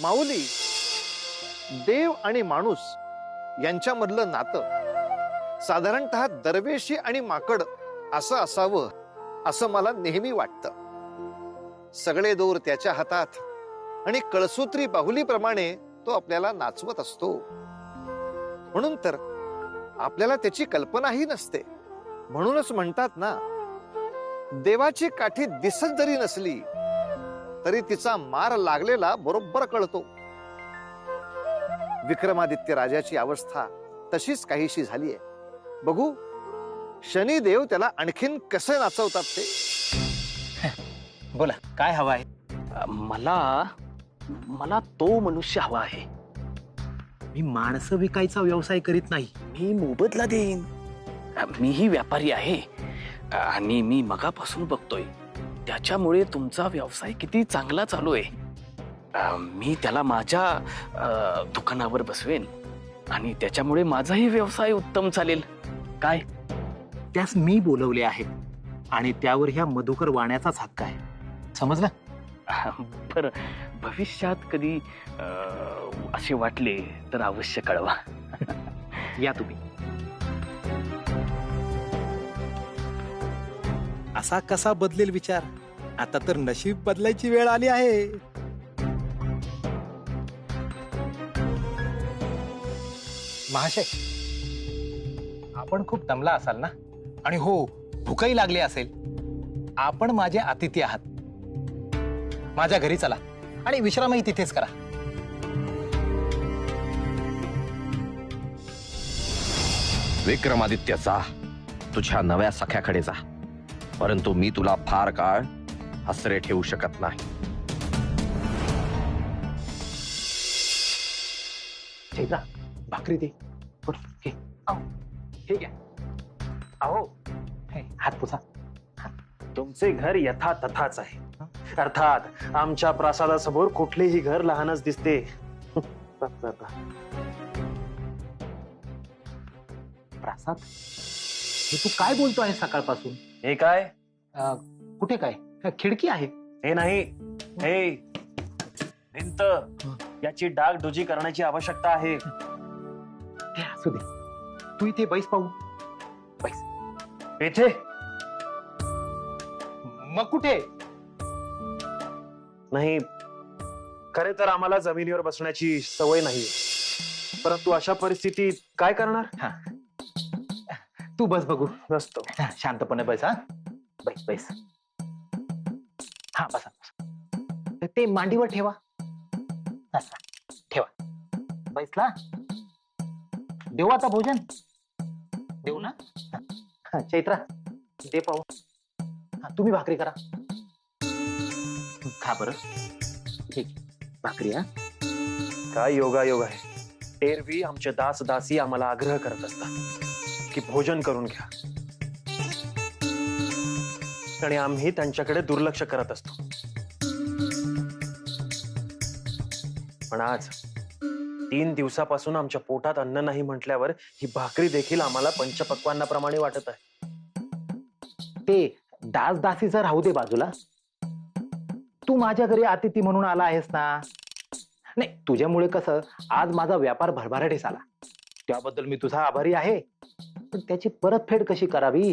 माऊली, देव आणि माणूस यांच्यामधलं नातं साधारणतः दरवेशी आणि माकड असं असावं असं मला नेहमी वाटतं. सगळे दोर त्याच्या हातात आणि कळसूत्री बाहुलीप्रमाणे तो आपल्याला नाचवत असतो. म्हणून तर आपल्याला त्याची कल्पनाही नसते. म्हणूनच म्हणतात ना, देवाची काठी दिसत जरी नसली तरी तिचा मार लागलेला बरोबर कळतो. विक्रमादित्य राजाची अवस्था तशीच काहीशी झालीये. बघू शनिदेव त्याला आणखीन कसे नाचवतात ते. बोला, काय हवं आहे? मला मला तो मनुष्य हवा आहे. मी माणसं विकायचा व्यवसाय करीत नाही. मी मोबदला देईन. मीही व्यापारी आहे आणि मी मगापासून बघतोय त्याच्यामुळे तुमचा व्यवसाय किती चांगला चालू आहे. मी त्याला माझ्या दुकानावर बसवेन आणि त्याच्यामुळे माझाही व्यवसाय उत्तम चालेल. काय? त्यास मी बोलवले आहे आणि त्यावर ह्या मधुकर वाण्याचाच हक्क आहे. समजलं? बर, भविष्यात कधी असे वाटले तर अवश्य कळवा. या तुम्ही. असा कसा बदलेल विचार? आता तर नशीब बदलायची वेळ आली आहे. महाशय, आपण खूप दमला असाल ना? आणि हो, भूकही लागली असेल. आपण माझे अतिथी आहात. माझ्या घरी चला आणि विश्रामही तिथेच करा. विक्रमादित्य, जा तुझ्या नव्या सख्याकडे जा. परंतु मी तुला फार काळ हसरे ठेवू शकत नाही. चैत्रा, भाकरी दे. घे. आओ. हे घ्या. आओ. हे, हात पुसा. तुमचे घर यथा तथाच आहे. अर्थात आमच्या प्रासादासमोर कुठलेही घर लहानच दिसते. प्रासाद? हे तू काय बोलतो आहे सकाळपासून? हे काय? कुठे काय? खिडकी आहे. हे नाही, हे भिंत. याची डागडुजी करण्याची आवश्यकता आहे. ते असू दे. तू इथे बैस पाहू. बैस. येथे? मग कुठे? नाही, खरे तर आम्हाला जमिनीवर बसण्याची सवय नाही. परंतु अशा परिस्थितीत काय करणार? तू बस बघू. नसतो. शांतपणे बैस. हा, बैस बैस. हा, बसा. ते मांडीवर ठेवा. ठेवा. बैसला. देऊ आता भोजन? देऊ ना? चैत्रा, दे पाहू. तुम्ही भाकरी करा. खा बरं. ठीक, भाकरी. हा, काय योगायोग आहे. एरवी आमचे दास दासी आम्हाला आग्रह करत असतात की भोजन करून घ्या, आणि आम्ही त्यांच्याकडे दुर्लक्ष करत असतो. पण आज 3 दिवसापासून आमच्या पोटात अन्न नाही म्हटल्यावर ही भाकरी देखील आम्हाला पंचपक्वान्नाप्रमाणे वाटत आहे. ते दास दासीचं राहू दे बाजूला. तू माझ्या घरी अतिथी म्हणून आला आहेस ना? नाही, तुझ्यामुळे कसं आज माझा व्यापार भरभराटीस आला. त्याबद्दल मी तुझा आभारी आहे. पण त्याची परतफेड कशी करावी?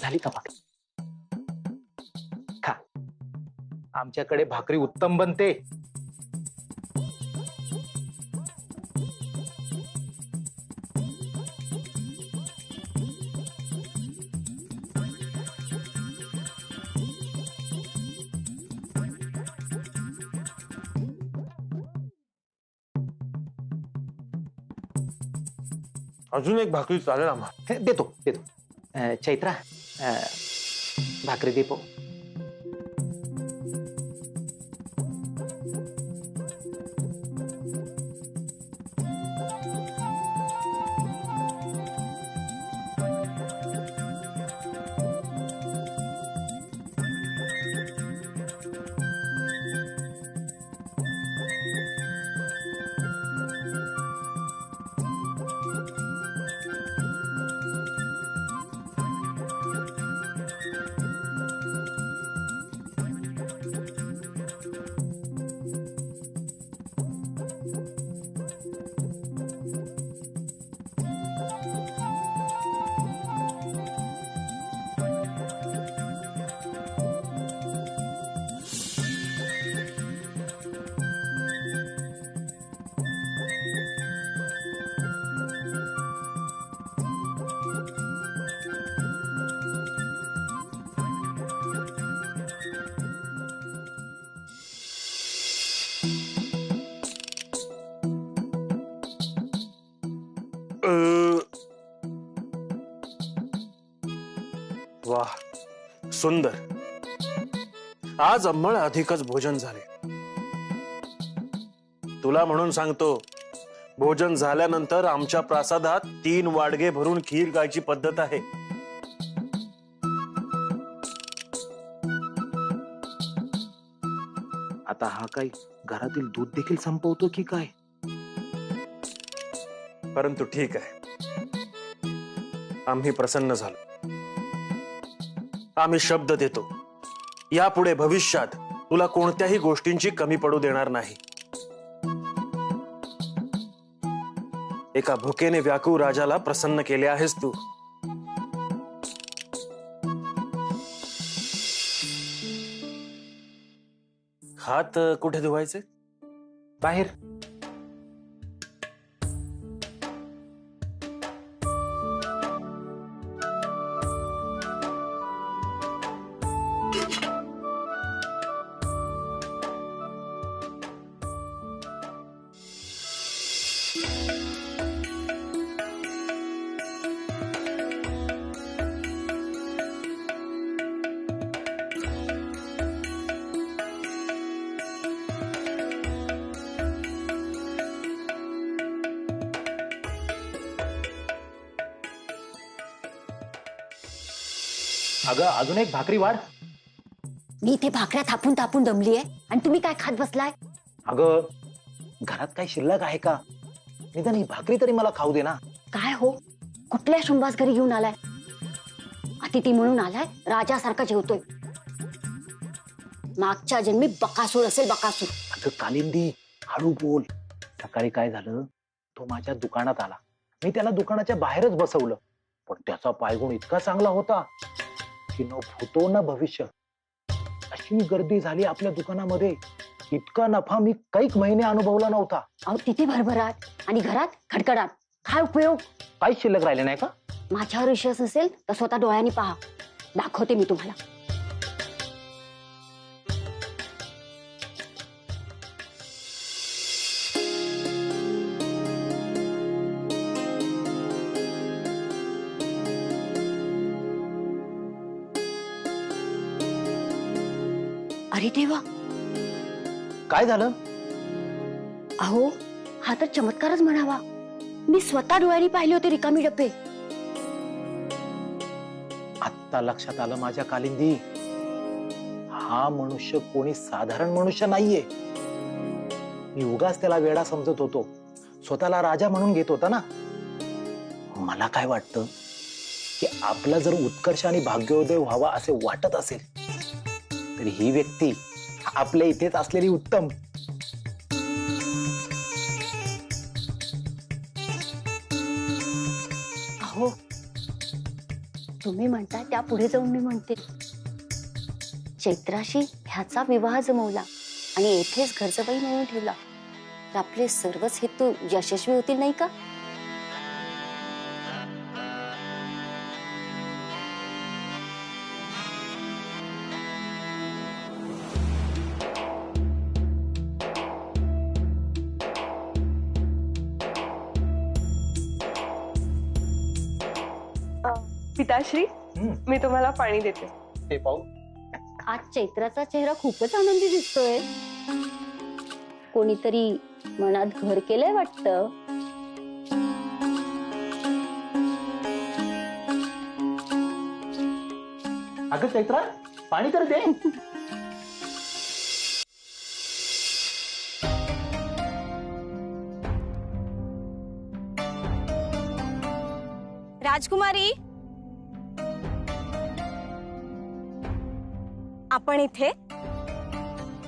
झाली का भाकरी? खा. आमच्याकडे भाकरी उत्तम बनते. अजून एक भाकरी चालेल आम्हाला? देतो देतो. चैत्रा, भाकरी दे पो. वाह, सुंदर. आज अंमळ अधिकच भोजन झाले. तुला म्हणून सांगतो, भोजन झाल्यानंतर आमच्या प्रासादात 3 वाडगे भरून खीर गायची पद्धत आहे. आता हा काय घरातील दूध देखील संपवतो की काय? परंतु ठीक आहे, आम्ही प्रसन्न झालो. आम्ही शब्द देतो, यापुढे भविष्यात तुला कोणत्याही गोष्टींची कमी पडू देणार नाही. एका भुकेने व्याकुळ राजाला प्रसन्न केले आहेस तू. हात कुठे धुवायचे? बाहेर. अगं अजून एक भाकरी वाढ. मी इथे भाकऱ्या थापून थापून दमली आहे आणि तुम्ही काय खात बसलाय? अगं घरात काही शिल्लक आहे का? निदान ही भाकरी तरी मला खाऊ दे ना. काय हो, कुठल्या शुंभास घरी घेऊन आलाय? अतिथी म्हणून आलाय, राजासारखा जेवतोय. मागच्या जन्मी बकासूर असेल, बकासूर. अगं कालिंदी, हळू बोल. सकाळी काय झालं, तो माझ्या दुकानात आला. मी त्याला दुकानाच्या बाहेरच बसवलं, पण त्याचा पायगुण इतका चांगला होता की न भूतो न भविष्य. अशी गर्दी झाली आपल्या दुकानामध्ये, इतका नफा मी कैक महिने अनुभवला नव्हता. अहो तिथे भरभराट आणि घरात खडखडाट. काय उपयोग? काहीच शिल्लक राहिले नाही का? माझ्यावर विश्वास नसेल तर स्वतः डोळ्यांनी पहा, दाखवते मी तुम्हाला. अरे देवा, काय झालं? अहो हा तर चमत्कारच म्हणावा. मी स्वतः डोळ्यांनी पाहिले होते रिकामी डब्बे. आत्ता लक्षात आलं माझ्या कालिंदी, हा मनुष्य कोणी साधारण मनुष्य नाहीये. मी उगाच त्याला वेडा समजत होतो, स्वतःला राजा म्हणून घेत होता ना. मला काय वाटतं की आपला जर उत्कर्ष आणि भाग्योदय व्हावा असे वाटत असेल तर ही व्यक्ती आपल्या इथेच असलेली उत्तम. अहो तुम्ही म्हणता त्या पुढे जाऊन मी म्हणते, चैत्राशी ह्याचा विवाह जमवला आणि येथेच घरजबाई म्हणून ठेवला तर आपले सर्वच हेतू यशस्वी होतील नाही का? पिताश्री, मी तुम्हाला पाणी देते. हे पाहू. आज चैत्राचा चेहरा खूपच आनंदी दिसतोय. कोणीतरी मनात घर केलंय वाटतं. अगं चैत्रा, पाणी तर दे. राजकुमारी, आपण इथे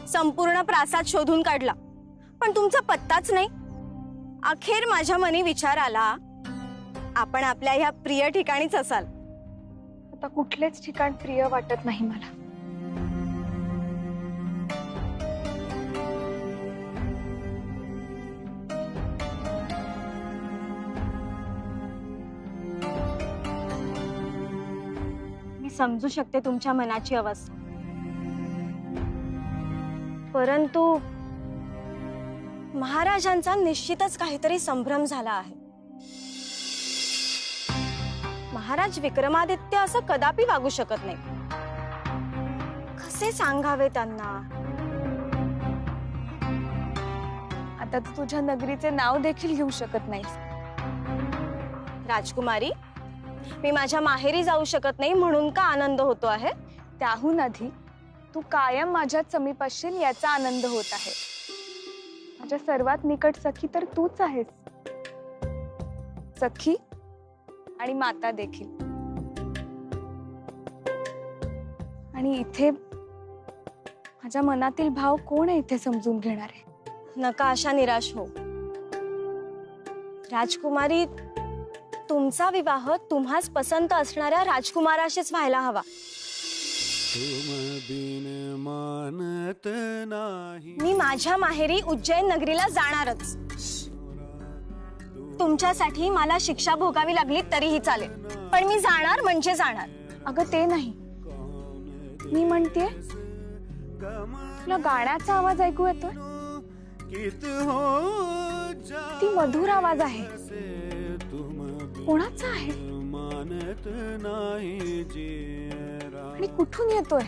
संपूर्ण प्रासाद शोधून काढला पण तुमचा पत्ताच नाही. अखेर माझ्या मनी विचार आला, आपण आपल्या ह्या प्रिय ठिकाणीच असाल. आता कुठलेच ठिकाण प्रिय वाटत नाही मला. मी समजू शकते तुमच्या मनाची अवस्था, परंतु महाराजांचा निश्चितच काहीतरी संभ्रम झाला आहे. महाराज विक्रमादित्य असं कदापि वागू शकत नाही. कसे सांगावे त्यांना? आता तू तुझ्या नगरीचे नाव देखील घेऊ शकत नाहीस. राजकुमारी, मी माझ्या माहेरी जाऊ शकत नाही म्हणून का आनंद होतो आहे? त्याहून आधी तू कायम माझ्या समीप असशील याचा आनंद होत आहे. माझ्या सर्वात निकट सखी तर तूच आहेस. सखी आणि माता देखील. आणि इथे माझ्या मनातील भाव कोण आहे इथे समजून घेणार आहे? नका अशा निराश हो. राजकुमारी, तुमचा विवाह तुम्हास पसंत असणाऱ्या राजकुमाराशीच व्हायला हवा. मी माझ्या माहेरी उज्जैन नगरीला जाणारच. तुमच्यासाठी मला शिक्षा भोगावी लागली तरीही चालेल, पण मी जाणार म्हणजे जाणार. अगं ते नाही, मी म्हणते तुला गाण्याचा आवाज ऐकू येतोय. ती मधुर आवाज आहे. कोणाचा आहे आणि कुठून येतोय?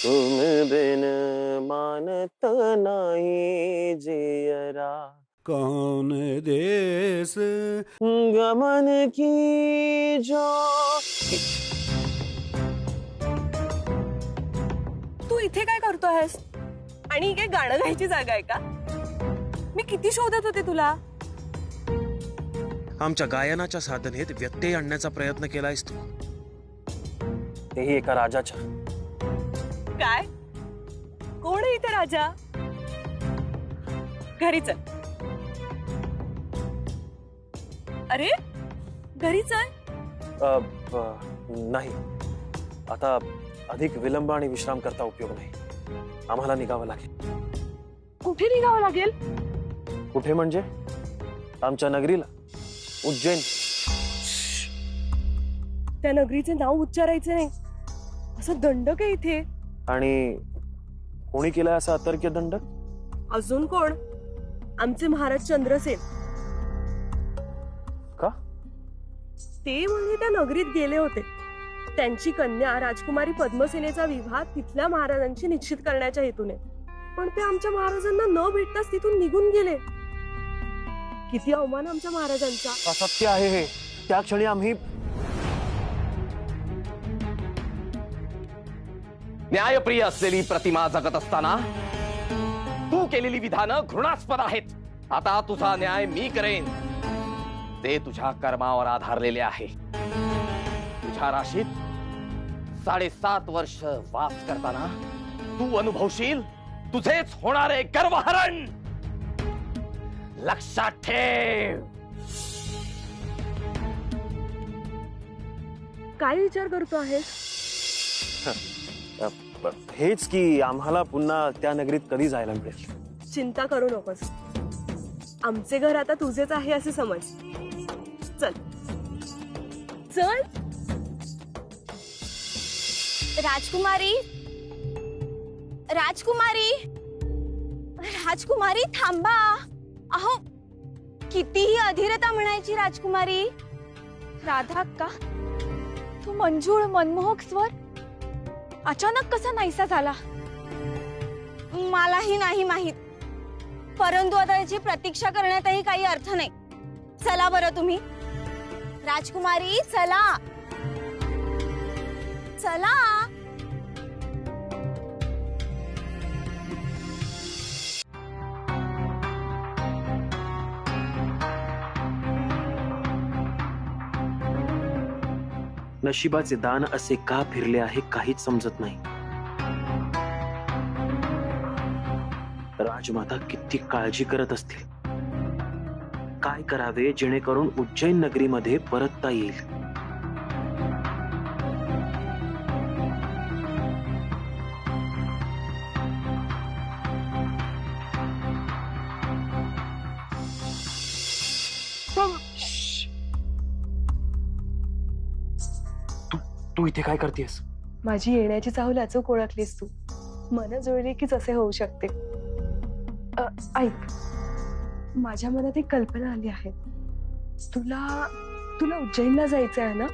तुम बिन मानत नाही जियरा, कौन देश गमन की जो. तू इथे काय करतोयस? आणि ही काय गाणं गायची जागा आहे का? मी किती शोधत होते तुला. आमच्या गायनाच्या साधनेत व्यत्यय आणण्याचा प्रयत्न केलायस तू, तेही एका राजाच्या. काय? कोण आहे इथे राजा? घरी चल. अरे घरी चल. नाही, आता अधिक विलंब आणि विश्राम करता उपयोग नाही. आम्हाला निघावं लागेल. कुठे निघावं लागेल? कुठे म्हणजे आमच्या नगरीला, उज्जैन. त्या नगरीचे नाव उच्चारायचे नाही असं दंडक आहे इथे. आणि कोणी केलाय असा अतर्क्य दंड? अजून कोण? आमचे महाराज चंद्रसेन. का? ते म्हणजे त्या नगरीत गेले होते. त्यांची कन्या राजकुमारी पद्मसेनेचा विवाह तिथल्या महाराजांशी निश्चित करण्याच्या हेतूने. पण ते आमच्या महाराजांना न भेटताच तिथून निघून गेले. किती अवमान आमच्या महाराजांचा. असत्य आहे हे. त्या क्षणी आम्ही न्यायप्रिय असलेली प्रतिमा जगत असताना तू केलेली विधानं घृणास्पद आहेत. आता तुझा न्याय मी करेन. ते तुझ्या कर्मावर आधारलेले आहे. तुझ्या राशीत 7.5 वर्ष वास करताना तू अनुभवशील तुझेच होणारे गर्वहरण. लक्षात ठेव. काय विचार करतो आहेस? हेच की आम्हाला पुन्हा त्या नगरीत कधी जायला मिळेल. चिंता करू नकोस. आमचे घर आता तुझेच आहे असे समज. चल चल. राजकुमारी, राजकुमारी, राजकुमारी थांबा. अहो, कितीही अधीरता म्हणायची राजकुमारी. राधा का? तू मंजूळ मनमोहक स्वर अचानक कसा नाहीसा झाला? मलाही नाही माहित, परंतु आता याची प्रतीक्षा करण्यातही काही अर्थ नाही. चला बरं तुम्ही. राजकुमारी चला चला. नशिबाचे दान असे का फिरले आहे काहीच समजत नाही. राजमाता किती काळजी करत असतील. काय करावे जेणेकरून उज्जैन नगरीमध्ये परतता येईल? तू इथे काय करतेस? माझी येण्याची चाहूल अचूक ओळखलीस तू. मन जुळली की जसे होऊ शकते. ऐक, माझ्या मनात एक कल्पना आली आहे. तुला तुला उज्जैनला जायचं आहे ना?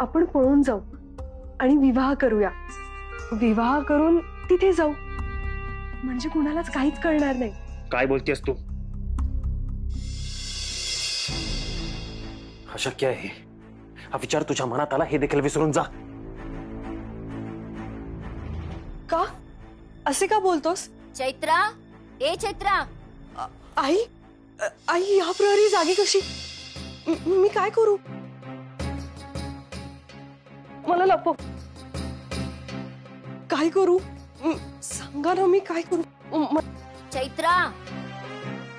आपण पळून जाऊ आणि विवाह करूया. विवाह करून तिथे जाऊ, म्हणजे कुणालाच काहीच कळणार नाही. काय बोलतेस तू? अशक्य आहे. हा विचार तुझ्या मनात आला हे देखील विसरून जा. का? असे का बोलतोस? चैत्रा, ए चैत्रा. आई, आई या प्रहरी जागी कशी? मी काय करू? मला लपव. काय करू? सांगा ना, मी काय करू? चैत्रा,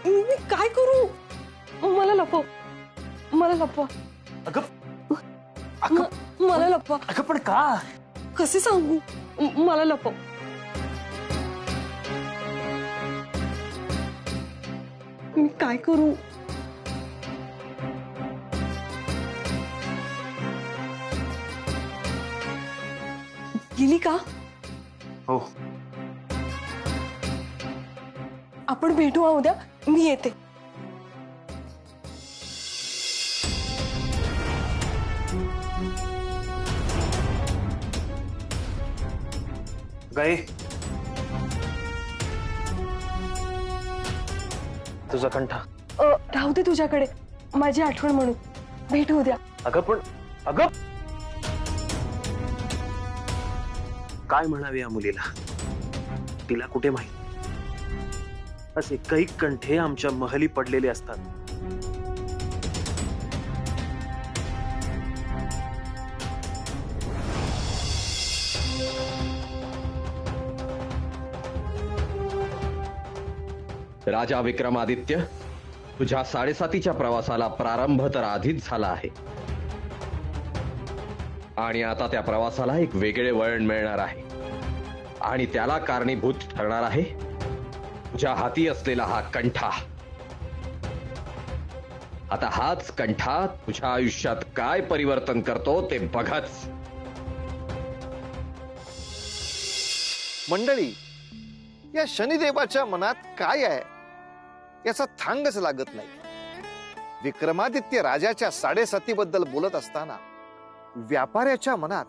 मी काय करू? मला लपव, मला लपवा. मला लपवा. अगं पण का? कसे सांगू? मला लपव. मी काय करू? गेली का? हो. आपण भेटू उद्या. मी येते. गाई, तुझा कंठा. राहू दे तुझ्याकडे, माझी आठवण म्हणून. भेटू उद्या. अगं पण अगं काय म्हणावे या मुलीला? तिला कुठे माहित, असे कैक कंठे आमच्या महली पडलेले असतात. राजा विक्रमादित्य, तुझ्या 7.5च्या प्रवासाला प्रारंभ तर आधीच झाला आहे आणि आता त्या प्रवासाला एक वेगळे वळण मिळणार आहे आणि त्याला कारणीभूत ठरणार आहे तुझ्या हाती असलेला हा कंठा. आता हाच कंठा तुझ्या आयुष्यात काय परिवर्तन करतो ते बघच. मंडळी, या शनिदेवाच्या मनात काय आहे याचा थांगच लागत नाही. विक्रमादित्य राजाच्या 7.5 बद्दल बोलत असताना व्यापाऱ्याच्या मनात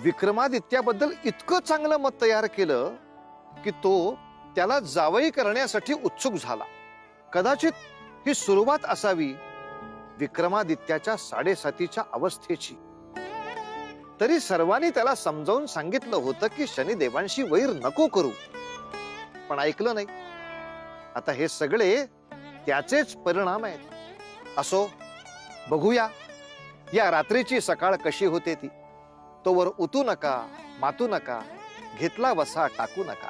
विक्रमादित्याबद्दल इतकं चांगलं मत तयार केलं की तो त्याला जावई करण्यासाठी उत्सुक झाला. कदाचित ही सुरुवात असावी विक्रमादित्याच्या 7.5च्या अवस्थेची. तरी सर्वांनी त्याला समजावून सांगितलं होतं की शनिदेवांशी वैर नको करू, पण ऐकलं नाही. आता हे सगळे त्याचेच परिणाम आहेत. असो, बघूया या रात्रीची सकाळ कशी होते ती. तोवर उतू नका, मातू नका, घेतला वसा टाकू नका.